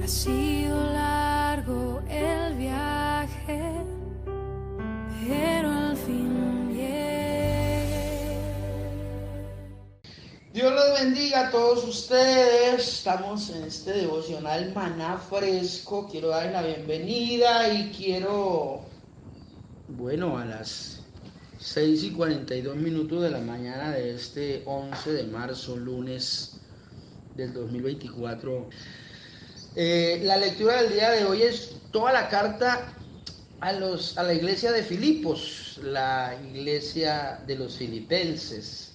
Ha sido largo el viaje, pero al fin llegué. Dios los bendiga a todos ustedes. Estamos en este devocional Maná Fresco. Quiero darles la bienvenida y a las 6:42 de la mañana de este 11 de marzo, lunes del 2024. La lectura del día de hoy es toda la carta a la iglesia de Filipos, la iglesia de los filipenses.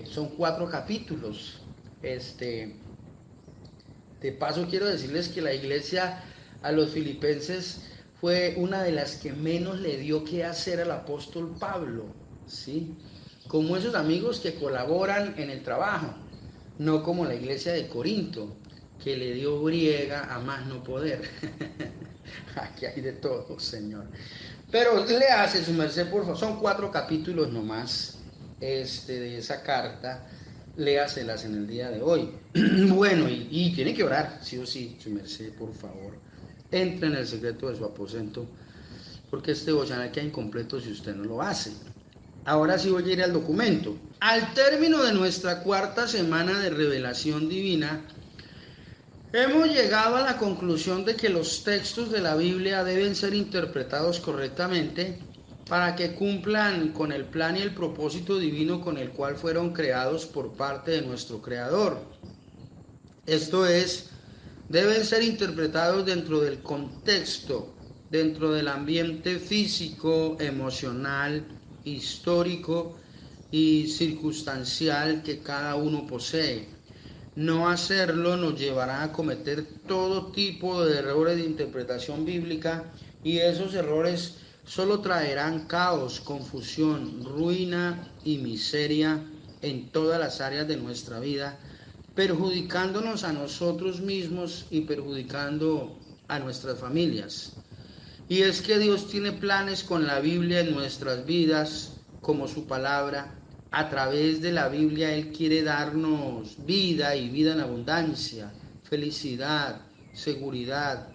Son 4 capítulos. De paso quiero decirles que la iglesia a los filipenses fue una de las que menos le dio que hacer al apóstol Pablo, ¿sí? Como esos amigos que colaboran en el trabajo, no como la iglesia de Corinto, que le dio briega a más no poder. Aquí hay de todo, Señor. Pero le hace su merced, por favor. Son 4 capítulos nomás de esa carta. Léaselas en el día de hoy. Bueno, y tiene que orar, sí o sí, su merced, por favor. Entre en el secreto de su aposento, porque este devocional queda incompleto si usted no lo hace. Ahora sí voy a ir al documento. Al término de nuestra 4ª semana de revelación divina, hemos llegado a la conclusión de que los textos de la Biblia deben ser interpretados correctamente para que cumplan con el plan y el propósito divino con el cual fueron creados por parte de nuestro Creador. Esto es, deben ser interpretados dentro del contexto, dentro del ambiente físico, emocional, histórico y circunstancial que cada uno posee. No hacerlo nos llevará a cometer todo tipo de errores de interpretación bíblica, y esos errores solo traerán caos, confusión, ruina y miseria en todas las áreas de nuestra vida, perjudicándonos a nosotros mismos y perjudicando a nuestras familias. Y es que Dios tiene planes con la Biblia en nuestras vidas, como su palabra. A través de la Biblia Él quiere darnos vida y vida en abundancia, felicidad, seguridad,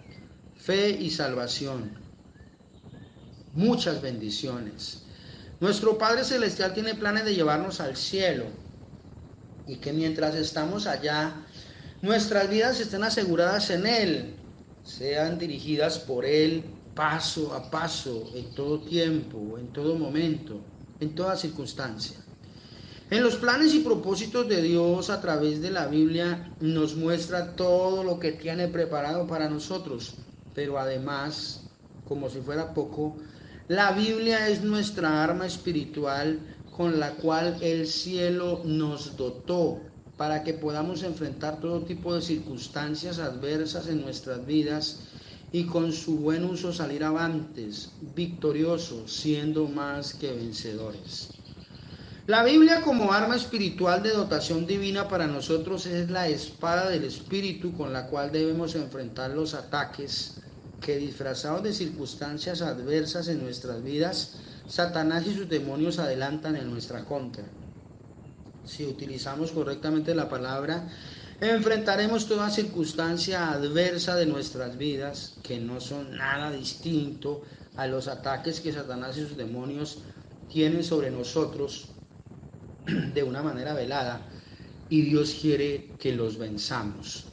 fe y salvación. Muchas bendiciones. Nuestro Padre Celestial tiene planes de llevarnos al cielo, y que mientras estamos allá, nuestras vidas estén aseguradas en Él, sean dirigidas por Él paso a paso, en todo tiempo, en todo momento, en toda circunstancia. En los planes y propósitos de Dios a través de la Biblia nos muestra todo lo que tiene preparado para nosotros, pero además, como si fuera poco, la Biblia es nuestra arma espiritual con la cual el cielo nos dotó para que podamos enfrentar todo tipo de circunstancias adversas en nuestras vidas y con su buen uso salir avantes, victoriosos, siendo más que vencedores. La Biblia como arma espiritual de dotación divina para nosotros es la espada del Espíritu con la cual debemos enfrentar los ataques que, disfrazados de circunstancias adversas en nuestras vidas, Satanás y sus demonios adelantan en nuestra contra. Si utilizamos correctamente la palabra, enfrentaremos toda circunstancia adversa de nuestras vidas, que no son nada distinto a los ataques que Satanás y sus demonios tienen sobre nosotros de una manera velada, y Dios quiere que los venzamos.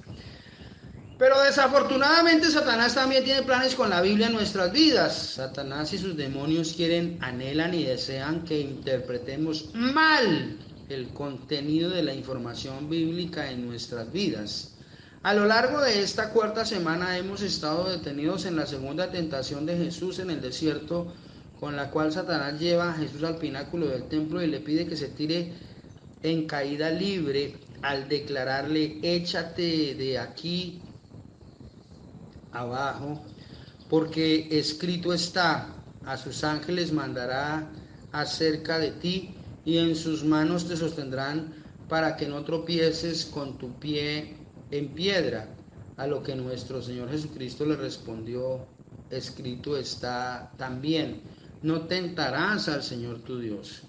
Pero desafortunadamente Satanás también tiene planes con la Biblia en nuestras vidas. Satanás y sus demonios anhelan y desean que interpretemos mal el contenido de la información bíblica en nuestras vidas. A lo largo de esta 4ª semana hemos estado detenidos en la segunda tentación de Jesús en el desierto, con la cual Satanás lleva a Jesús al pináculo del templo y le pide que se tire en caída libre al declararle: échate de aquí abajo, porque escrito está, a sus ángeles mandará acerca de ti, y en sus manos te sostendrán para que no tropieces con tu pie en piedra. A lo que nuestro Señor Jesucristo le respondió: escrito está también, no tentarás al Señor tu Dios.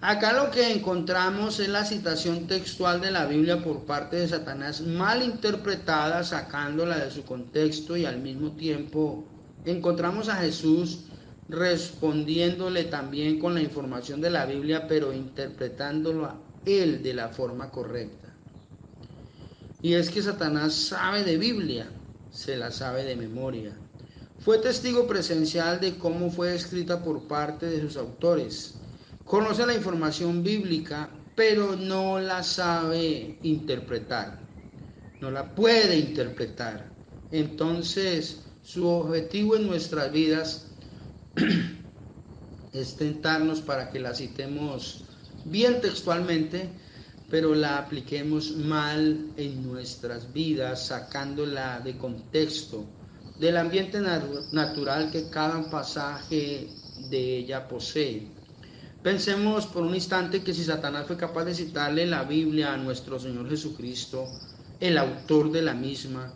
Acá lo que encontramos es la citación textual de la Biblia por parte de Satanás, mal interpretada, sacándola de su contexto, y al mismo tiempo encontramos a Jesús respondiéndole también con la información de la Biblia, pero interpretándolo a él de la forma correcta. Y es que Satanás sabe de Biblia, se la sabe de memoria. Fue testigo presencial de cómo fue escrita por parte de sus autores. Conoce la información bíblica, pero no la sabe interpretar. No la puede interpretar. Entonces, su objetivo en nuestras vidas es tentarnos para que la citemos bien textualmente, pero la apliquemos mal en nuestras vidas, sacándola de contexto, del ambiente natural que cada pasaje de ella posee. Pensemos por un instante que si Satanás fue capaz de citarle la Biblia a nuestro Señor Jesucristo, el autor de la misma,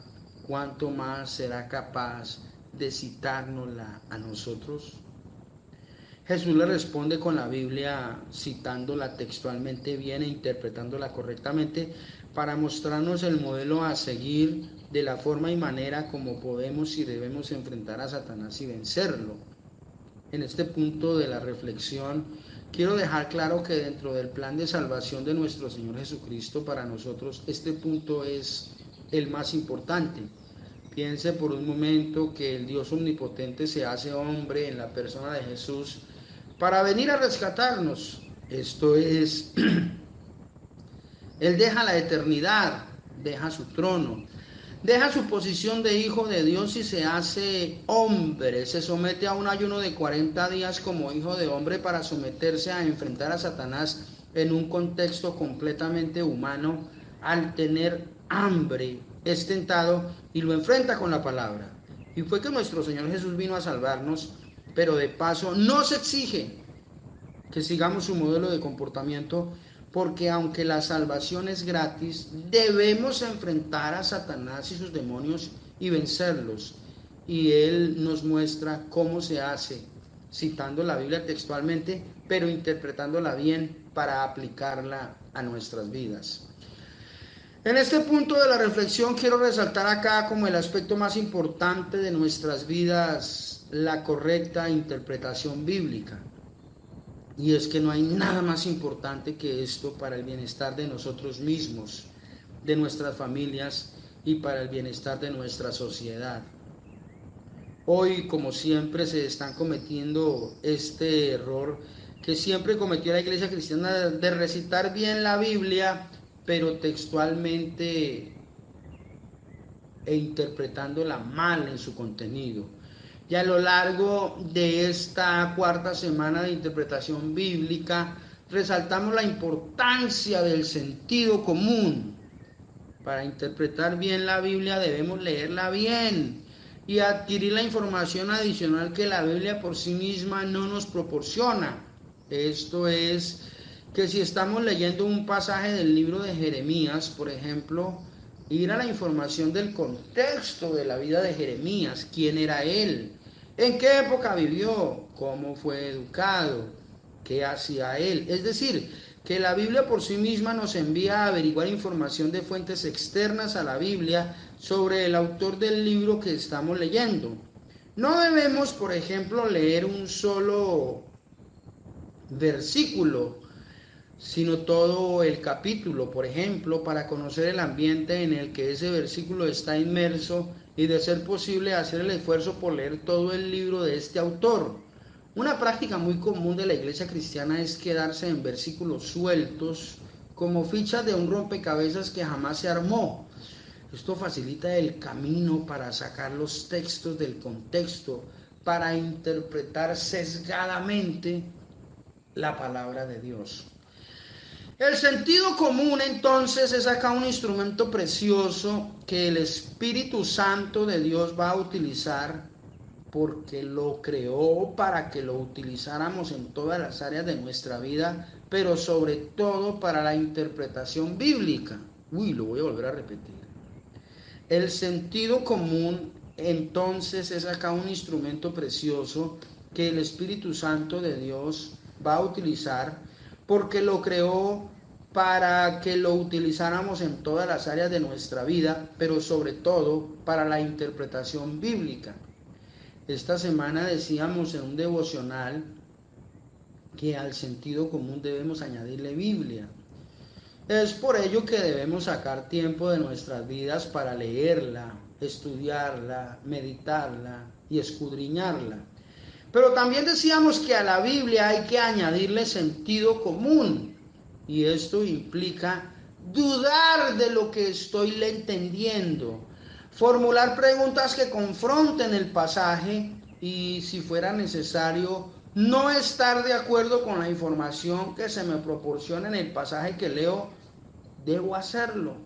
¿cuánto más será capaz de citárnosla a nosotros? Jesús le responde con la Biblia, citándola textualmente bien e interpretándola correctamente, para mostrarnos el modelo a seguir de la forma y manera como podemos y debemos enfrentar a Satanás y vencerlo. En este punto de la reflexión, quiero dejar claro que dentro del plan de salvación de nuestro Señor Jesucristo para nosotros, este punto es el más importante. Piense por un momento que el Dios omnipotente se hace hombre en la persona de Jesús para venir a rescatarnos. Esto es, Él deja la eternidad, deja su trono, deja su posición de hijo de Dios y se hace hombre, se somete a un ayuno de 40 días como hijo de hombre para someterse a enfrentar a Satanás en un contexto completamente humano. Al tener hambre es tentado y lo enfrenta con la palabra. Y fue que nuestro Señor Jesús vino a salvarnos, pero de paso nos exige que sigamos su modelo de comportamiento, porque aunque la salvación es gratis, debemos enfrentar a Satanás y sus demonios y vencerlos. Y Él nos muestra cómo se hace, citando la Biblia textualmente, pero interpretándola bien para aplicarla a nuestras vidas. En este punto de la reflexión quiero resaltar acá como el aspecto más importante de nuestras vidas, la correcta interpretación bíblica. Y es que no hay nada más importante que esto para el bienestar de nosotros mismos, de nuestras familias y para el bienestar de nuestra sociedad. Hoy, como siempre, se están cometiendo este error que siempre cometió la Iglesia Cristiana de recitar bien la Biblia, pero textualmente e interpretándola mal en su contenido. Y a lo largo de esta cuarta semana de interpretación bíblica, resaltamos la importancia del sentido común. Para interpretar bien la Biblia debemos leerla bien y adquirir la información adicional que la Biblia por sí misma no nos proporciona. Esto es, que si estamos leyendo un pasaje del libro de Jeremías, por ejemplo, ir a la información del contexto de la vida de Jeremías, quién era él, en qué época vivió, cómo fue educado, qué hacía él. Es decir, que la Biblia por sí misma nos envía a averiguar información de fuentes externas a la Biblia sobre el autor del libro que estamos leyendo. No debemos, por ejemplo, leer un solo versículo, sino todo el capítulo, por ejemplo, para conocer el ambiente en el que ese versículo está inmerso y, de ser posible, hacer el esfuerzo por leer todo el libro de este autor. Una práctica muy común de la Iglesia cristiana es quedarse en versículos sueltos como fichas de un rompecabezas que jamás se armó. Esto facilita el camino para sacar los textos del contexto, para interpretar sesgadamente la palabra de Dios. El sentido común, entonces, es acá un instrumento precioso que el Espíritu Santo de Dios va a utilizar, porque lo creó para que lo utilizáramos en todas las áreas de nuestra vida, pero sobre todo para la interpretación bíblica. Lo voy a volver a repetir. El sentido común, entonces, es acá un instrumento precioso que el Espíritu Santo de Dios va a utilizar, porque lo creó para que lo utilizáramos en todas las áreas de nuestra vida, pero sobre todo para la interpretación bíblica. Esta semana decíamos en un devocional que al sentido común debemos añadirle Biblia. Es por ello que debemos sacar tiempo de nuestras vidas para leerla, estudiarla, meditarla y escudriñarla. Pero también decíamos que a la Biblia hay que añadirle sentido común, y esto implica dudar de lo que estoy entendiendo, formular preguntas que confronten el pasaje y, si fuera necesario, no estar de acuerdo con la información que se me proporciona en el pasaje que leo. Debo hacerlo.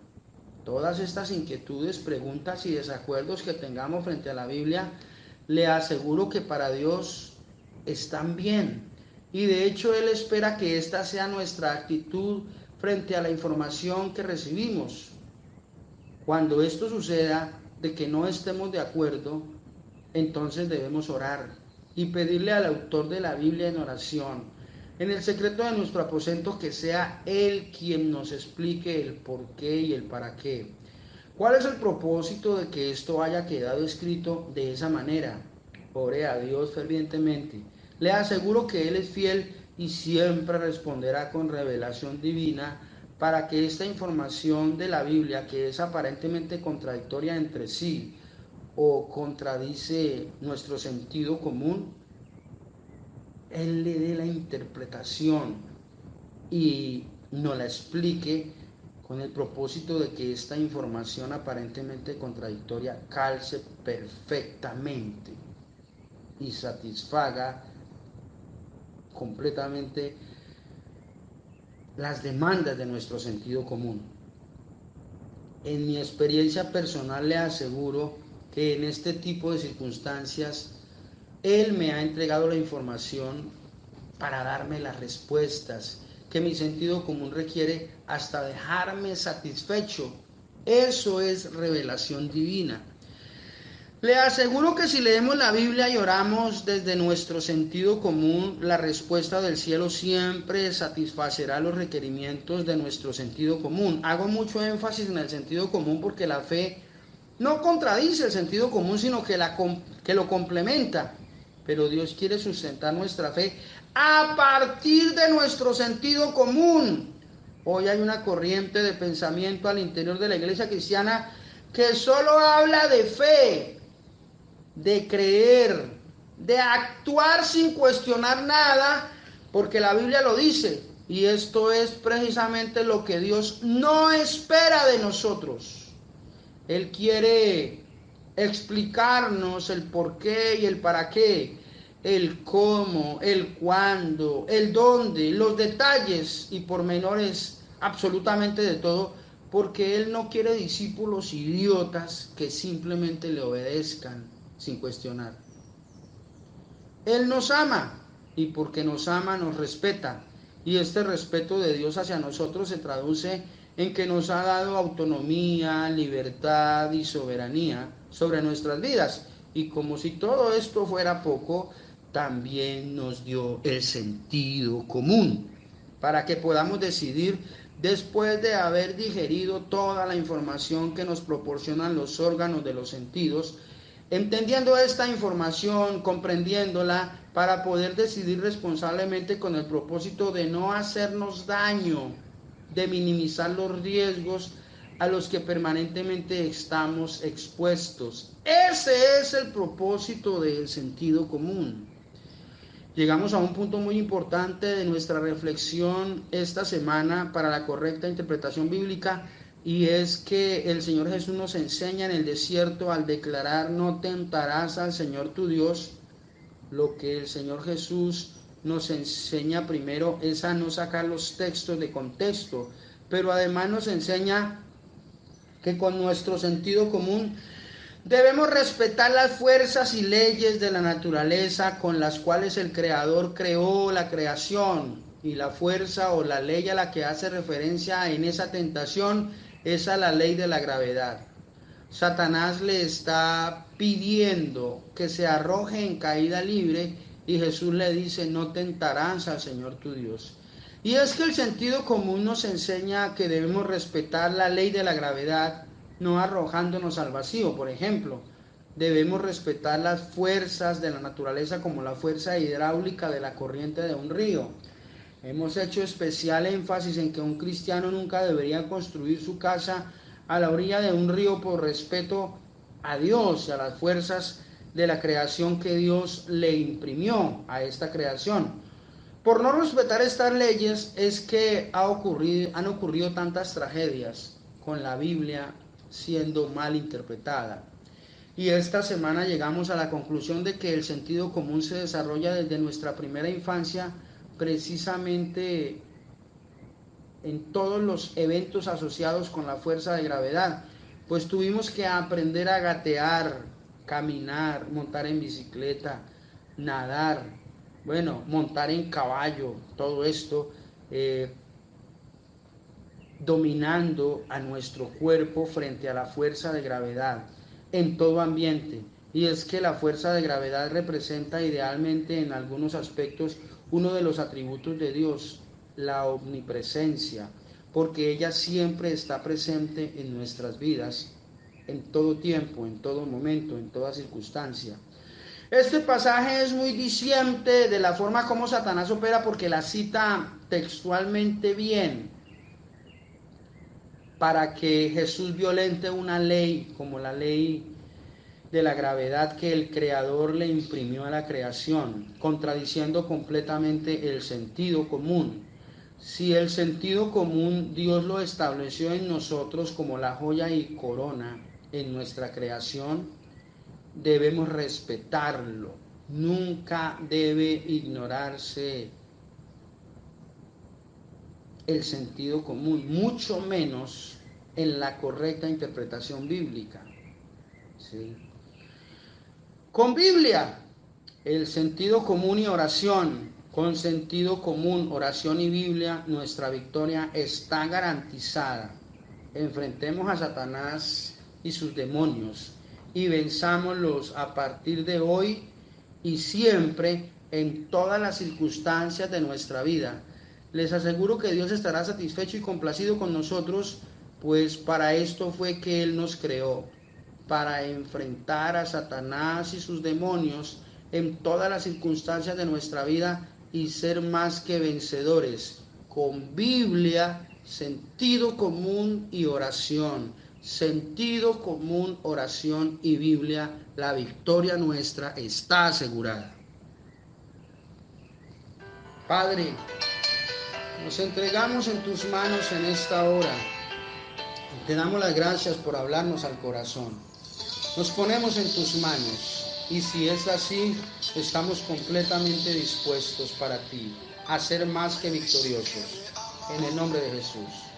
Todas estas inquietudes, preguntas y desacuerdos que tengamos frente a la Biblia, le aseguro que para Dios están bien. Y de hecho Él espera que esta sea nuestra actitud frente a la información que recibimos. Cuando esto suceda, de que no estemos de acuerdo, entonces debemos orar y pedirle al autor de la Biblia en oración, en el secreto de nuestro aposento, que sea Él quien nos explique el por qué y el para qué. ¿Cuál es el propósito de que esto haya quedado escrito de esa manera? Ore a Dios fervientemente. Le aseguro que Él es fiel y siempre responderá con revelación divina para que esta información de la Biblia, que es aparentemente contradictoria entre sí o contradice nuestro sentido común, Él le dé la interpretación y nos la explique con el propósito de que esta información aparentemente contradictoria calce perfectamente y satisfaga completamente las demandas de nuestro sentido común. En mi experiencia personal le aseguro que en este tipo de circunstancias Él me ha entregado la información para darme las respuestas que mi sentido común requiere hasta dejarme satisfecho. Eso es revelación divina. Le aseguro que si leemos la Biblia y oramos desde nuestro sentido común, la respuesta del cielo siempre satisfacerá los requerimientos de nuestro sentido común. Hago mucho énfasis en el sentido común porque la fe no contradice el sentido común, sino que lo complementa. Pero Dios quiere sustentar nuestra fe a partir de nuestro sentido común. Hoy hay una corriente de pensamiento al interior de la iglesia cristiana que solo habla de fe, de creer, de actuar sin cuestionar nada, porque la Biblia lo dice. Y esto es precisamente lo que Dios no espera de nosotros. Él quiere explicarnos el por qué y el para qué, el cómo, el cuándo, el dónde, los detalles y pormenores absolutamente de todo, porque Él no quiere discípulos idiotas que simplemente le obedezcan sin cuestionar. Él nos ama y porque nos ama nos respeta, y este respeto de Dios hacia nosotros se traduce en que nos ha dado autonomía, libertad y soberanía sobre nuestras vidas. Y como si todo esto fuera poco, también nos dio el sentido común para que podamos decidir después de haber digerido toda la información que nos proporcionan los órganos de los sentidos, entendiendo esta información, comprendiéndola, para poder decidir responsablemente con el propósito de no hacernos daño, de minimizar los riesgos a los que permanentemente estamos expuestos. Ese es el propósito del sentido común. Llegamos a un punto muy importante de nuestra reflexión esta semana para la correcta interpretación bíblica, y es que el Señor Jesús nos enseña en el desierto al declarar: no tentarás al Señor tu Dios. Lo que el Señor Jesús nos enseña primero es a no sacar los textos de contexto, pero además nos enseña que con nuestro sentido común debemos respetar las fuerzas y leyes de la naturaleza con las cuales el Creador creó la creación, y la fuerza o la ley a la que hace referencia en esa tentación es a la ley de la gravedad. Satanás le está pidiendo que se arroje en caída libre y Jesús le dice: no tentarás al Señor tu Dios. Y es que el sentido común nos enseña que debemos respetar la ley de la gravedad, no arrojándonos al vacío. Por ejemplo, debemos respetar las fuerzas de la naturaleza como la fuerza hidráulica de la corriente de un río. Hemos hecho especial énfasis en que un cristiano nunca debería construir su casa a la orilla de un río por respeto a Dios y a las fuerzas de la creación que Dios le imprimió a esta creación. Por no respetar estas leyes es que han ocurrido tantas tragedias con la Biblia siendo mal interpretada. Y esta semana llegamos a la conclusión de que el sentido común se desarrolla desde nuestra primera infancia, precisamente en todos los eventos asociados con la fuerza de gravedad, pues tuvimos que aprender a gatear, caminar, montar en bicicleta, nadar, montar en caballo, todo esto, dominando a nuestro cuerpo frente a la fuerza de gravedad en todo ambiente. Y es que la fuerza de gravedad representa idealmente en algunos aspectos uno de los atributos de Dios, la omnipresencia, porque ella siempre está presente en nuestras vidas, en todo tiempo, en todo momento, en toda circunstancia. Este pasaje es muy diciente de la forma como Satanás opera, porque la cita textualmente bien para que Jesús violente una ley como la ley de la gravedad que el Creador le imprimió a la creación, contradiciendo completamente el sentido común. Si el sentido común Dios lo estableció en nosotros como la joya y corona en nuestra creación, debemos respetarlo. Nunca debe ignorarse el sentido común, mucho menos en la correcta interpretación bíblica. ¿Sí? Con Biblia, el sentido común y oración, con sentido común, oración y Biblia, nuestra victoria está garantizada. Enfrentemos a Satanás y sus demonios y venzámoslos a partir de hoy y siempre en todas las circunstancias de nuestra vida. Les aseguro que Dios estará satisfecho y complacido con nosotros, pues para esto fue que Él nos creó, para enfrentar a Satanás y sus demonios en todas las circunstancias de nuestra vida y ser más que vencedores, con Biblia, sentido común y oración. Sentido común, oración y Biblia, la victoria nuestra está asegurada. Padre, nos entregamos en tus manos en esta hora. Te damos las gracias por hablarnos al corazón. Nos ponemos en tus manos y si es así, estamos completamente dispuestos para ti a ser más que victoriosos. En el nombre de Jesús.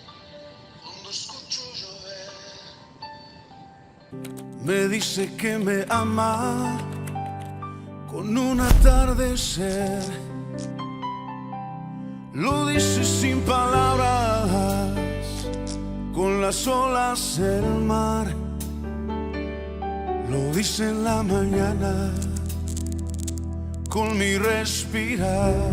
Me dice que me ama con un atardecer. Lo dice sin palabras, con las olas del mar. Lo dice en la mañana, con mi respirar.